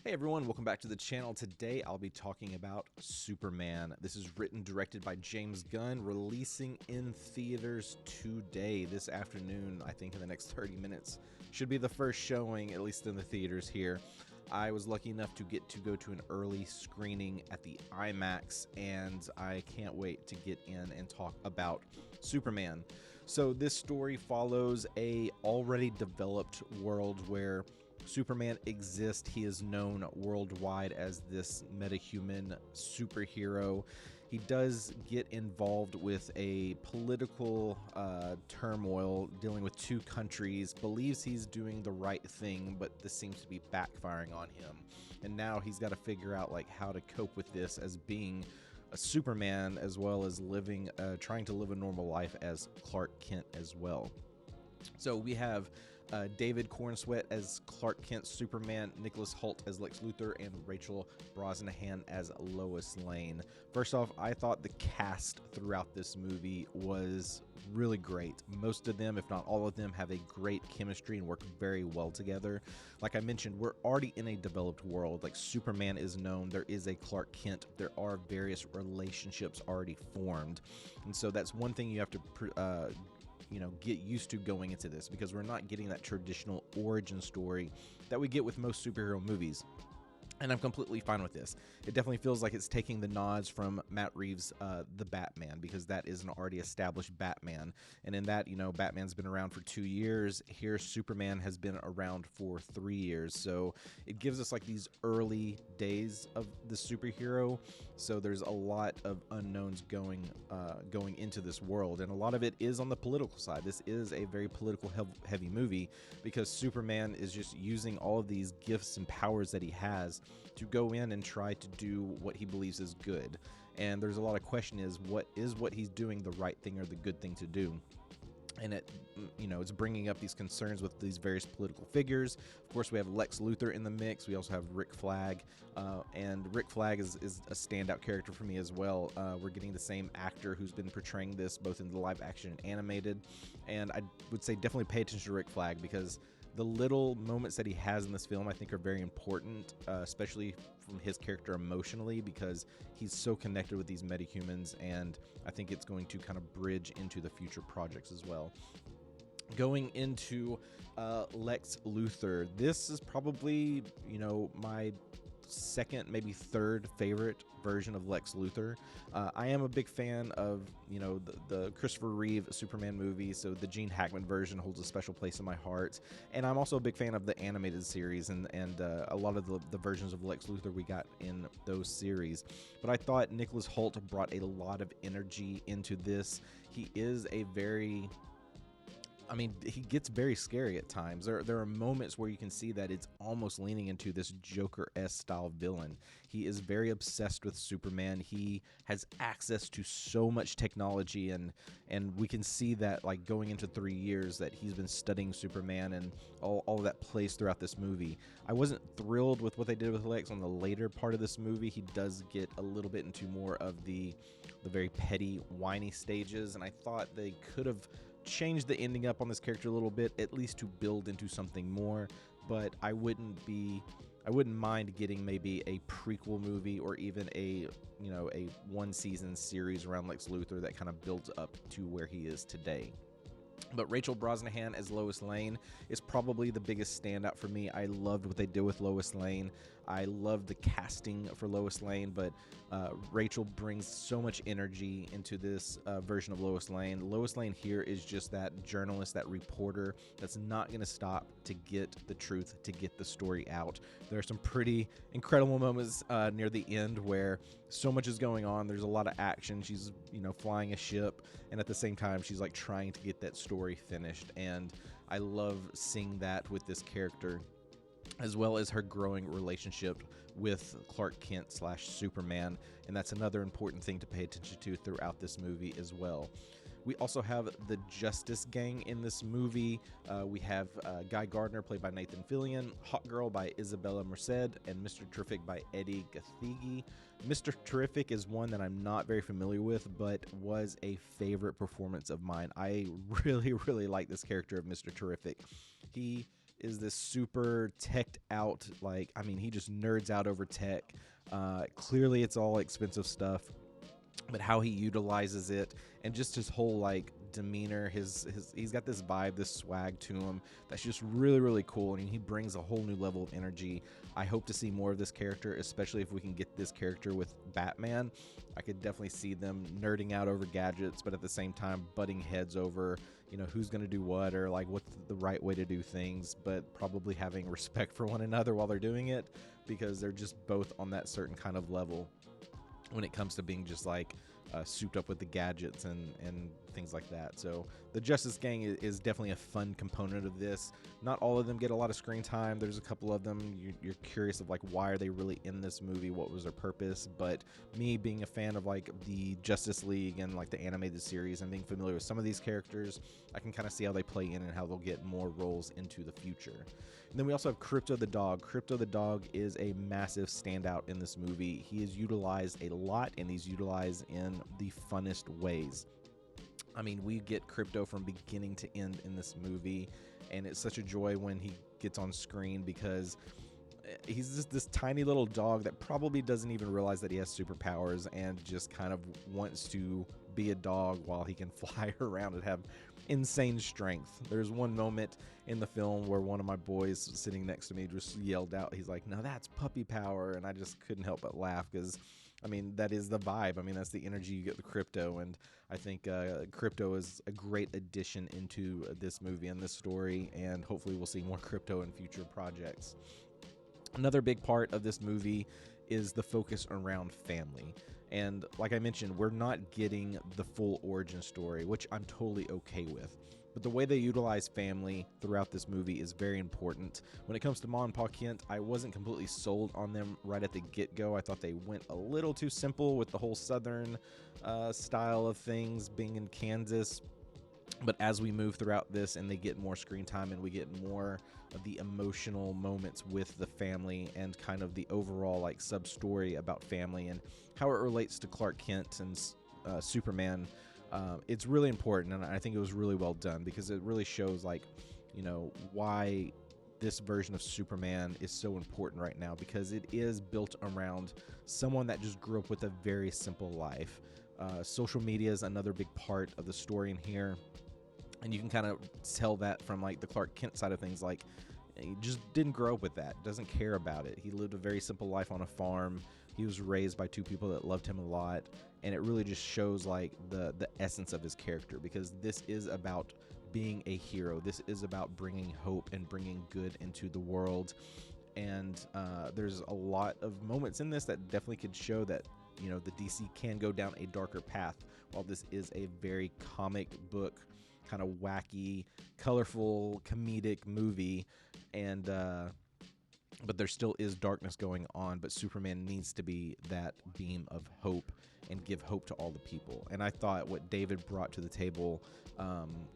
Hey everyone, welcome back to the channel. Today I'll be talking about Superman. This is written, directed by James Gunn, releasing in theaters today, this afternoon. I think in the next 30 minutes. Should be the first showing, at least in the theaters here. I was lucky enough to get to go to an early screening at the IMAX, and I can't wait to get in and talk about Superman. So this story follows a already developed world where Superman exists. He is known worldwide as this metahuman superhero. He does get involved with a political turmoil dealing with two countries, believes he's doing the right thing, but this seems to be backfiring on him. And now he's got to figure out how to cope with this as being a Superman, as well as trying to live a normal life as Clark Kent as well. So we have David Cornsweet as Clark Kent Superman, Nicholas Hoult as Lex Luthor, and Rachel Brosnahan as Lois Lane. First off, I thought the cast throughout this movie was really great. Most of them, if not all of them, have a great chemistry and work very well together. Like I mentioned, we're already in a developed world. Like Superman is known, there is a Clark Kent, there are various relationships already formed. And so that's one thing you have to get used to going into this, because we're not getting that traditional origin story that we get with most superhero movies. And I'm completely fine with this. It definitely feels like it's taking the nods from Matt Reeves' The Batman, because that is an already established Batman. And in that, Batman's been around for 2 years. Here, Superman has been around for 3 years. So it gives us these early days of the superhero. So there's a lot of unknowns going into this world. And a lot of it is on the political side. This is a very political heavy movie, because Superman is just using all of these gifts and powers that he has to go in and try to do what he believes is good. And there's a lot of question is what he's doing the right thing or the good thing to do? And it's bringing up these concerns with these various political figures. Of course, we have Lex Luthor in the mix. We also have Rick Flag, and Rick Flag is a standout character for me as well. We're getting the same actor who's been portraying this both in the live action and animated. And I would say definitely pay attention to Rick Flag, because the little moments that he has in this film I think are very important, especially from his character emotionally, because he's so connected with these metahumans, and I think it's going to kind of bridge into the future projects as well. Going into Lex Luthor, this is probably, my second, maybe third favorite version of Lex Luthor. I am a big fan of, the Christopher Reeve Superman movie, so the Gene Hackman version holds a special place in my heart. And I'm also a big fan of the animated series and a lot of the versions of Lex Luthor we got in those series. But I thought Nicholas Hoult brought a lot of energy into this. He is he gets very scary at times. There are moments where you can see that it's almost leaning into this Joker-esque style villain. He is very obsessed with Superman. He has access to so much technology, and we can see that going into 3 years that he's been studying Superman, and all of that plays throughout this movie. I wasn't thrilled with what they did with Lex on the later part of this movie. He does get a little bit into more of the very petty, whiny stages, and I thought they could have change the ending up on this character a little bit, at least to build into something more. But I wouldn't mind getting maybe a prequel movie, or even a one season series around Lex Luthor that kind of builds up to where he is today. But Rachel Brosnahan as Lois Lane is probably the biggest standout for me. I loved what they did with Lois Lane. I loved the casting for Lois Lane, but Rachel brings so much energy into this version of Lois Lane. Lois Lane here is just that journalist, that reporter that's not going to stop to get the truth, to get the story out. There are some pretty incredible moments near the end where so much is going on. There's a lot of action. She's, flying a ship, and at the same time, she's trying to get that story finished. And I love seeing that with this character, as well as her growing relationship with Clark Kent / Superman. And that's another important thing to pay attention to throughout this movie as well. We also have the Justice Gang in this movie. We have Guy Gardner, played by Nathan Fillion, Hawk Girl by Isabella Merced, and Mr. Terrific by Eddie Gathegi. Mr. Terrific is one that I'm not very familiar with, but was a favorite performance of mine. I really, really like this character of Mr. Terrific. He is this super teched out, like, I mean, he just nerds out over tech. Clearly it's all expensive stuff, but how he utilizes it and just his whole like demeanor, he's got this vibe, this swag to him that's just really, really cool. And he brings a whole new level of energy. I hope to see more of this character, especially if we can get this character with Batman. I could definitely see them nerding out over gadgets, but at the same time butting heads over, who's going to do what, or like what's the right way to do things, but probably having respect for one another while they're doing it, because they're just both on that certain kind of level when it comes to being just like souped up with the gadgets and things like that. So the Justice Gang is definitely a fun component of this. Not all of them get a lot of screen time. There's a couple of them you're curious of, like, why are they really in this movie? What was their purpose? But me being a fan of like the Justice League and like the animated series and being familiar with some of these characters, I can kind of see how they play in and how they'll get more roles into the future. And then we also have Krypto the dog. Krypto the dog is a massive standout in this movie. He is utilized a lot, and he's utilized in the funnest ways. I mean, we get Krypto from beginning to end in this movie, and it's such a joy when he gets on screen, because he's just this tiny little dog that probably doesn't even realize that he has superpowers and just kind of wants to be a dog while he can fly around and have insane strength. There's one moment in the film where one of my boys sitting next to me just yelled out, he's like, "No, that's puppy power," and I just couldn't help but laugh, because I mean, that is the vibe. I mean, that's the energy you get with Krypto, and I think Krypto is a great addition into this movie and this story, and hopefully we'll see more Krypto in future projects. Another big part of this movie is the focus around family. And like I mentioned, we're not getting the full origin story, which I'm totally okay with. But the way they utilize family throughout this movie is very important. When it comes to Ma and Pa Kent, I wasn't completely sold on them right at the get-go. I thought they went a little too simple with the whole Southern style of things being in Kansas. But as we move throughout this and they get more screen time and we get more of the emotional moments with the family and kind of the overall like sub-story about family and how it relates to Clark Kent and Superman, it's really important, and I think it was really well done, because it really shows like, why this version of Superman is so important right now, because it is built around someone that just grew up with a very simple life. Social media is another big part of the story in here, and you can kind of tell that from like the Clark Kent side of things. Like, he just didn't grow up with that, doesn't care about it. He lived a very simple life on a farm. He was raised by two people that loved him a lot, and it really just shows like the essence of his character, because this is about being a hero. This is about bringing hope and bringing good into the world. And there's a lot of moments in this that definitely could show that, the DC can go down a darker path, while this is a very comic book, kind of wacky, colorful, comedic movie. And but there still is darkness going on, but Superman needs to be that beam of hope and give hope to all the people. And I thought what David brought to the table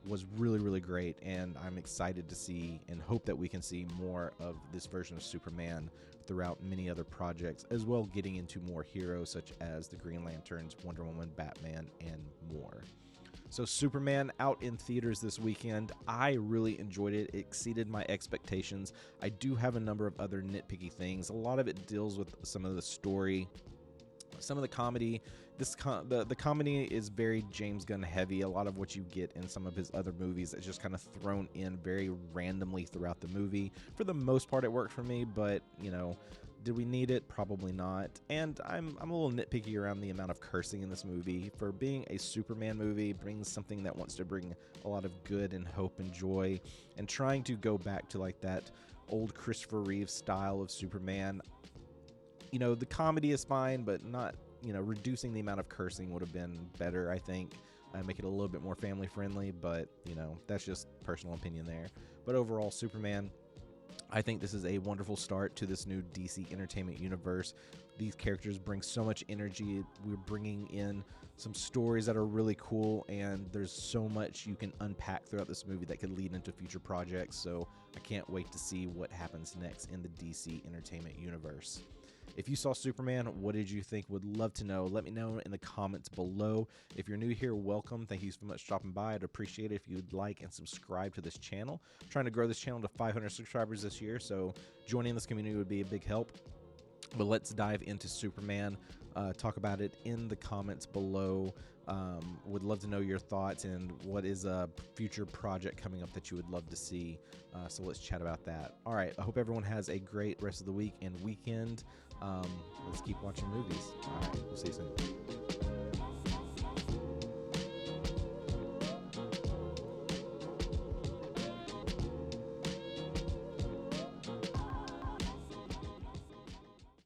was really, really great, and I'm excited to see and hope that we can see more of this version of Superman throughout many other projects, as well getting into more heroes such as the Green Lanterns, Wonder Woman, Batman, and more. So Superman out in theaters this weekend. I really enjoyed it. It exceeded my expectations. I do have a number of other nitpicky things. A lot of it deals with some of the story, some of the comedy. The comedy is very James Gunn heavy. A lot of what you get in some of his other movies is just kind of thrown in very randomly throughout the movie. For the most part, it worked for me, but did we need it? Probably not. And I'm a little nitpicky around the amount of cursing in this movie. For being a Superman movie, brings something that wants to bring a lot of good and hope and joy, and trying to go back to like that old Christopher Reeve style of Superman. The comedy is fine, but not, reducing the amount of cursing would have been better, I think. Make it a little bit more family friendly, but, that's just personal opinion there. But overall, Superman, I think this is a wonderful start to this new DC Entertainment Universe. These characters bring so much energy. We're bringing in some stories that are really cool, and there's so much you can unpack throughout this movie that could lead into future projects. So I can't wait to see what happens next in the DC Entertainment Universe. If you saw Superman, what did you think? Would love to know. Let me know in the comments below. If you're new here, welcome. Thank you so much for stopping by. I'd appreciate it if you'd like and subscribe to this channel. I'm trying to grow this channel to 500 subscribers this year, so joining this community would be a big help. But let's dive into Superman. Talk about it in the comments below. Would love to know your thoughts and what is a future project coming up that you would love to see. So let's chat about that. All right. I hope everyone has a great rest of the week and weekend. Let's keep watching movies. All right. We'll see you soon.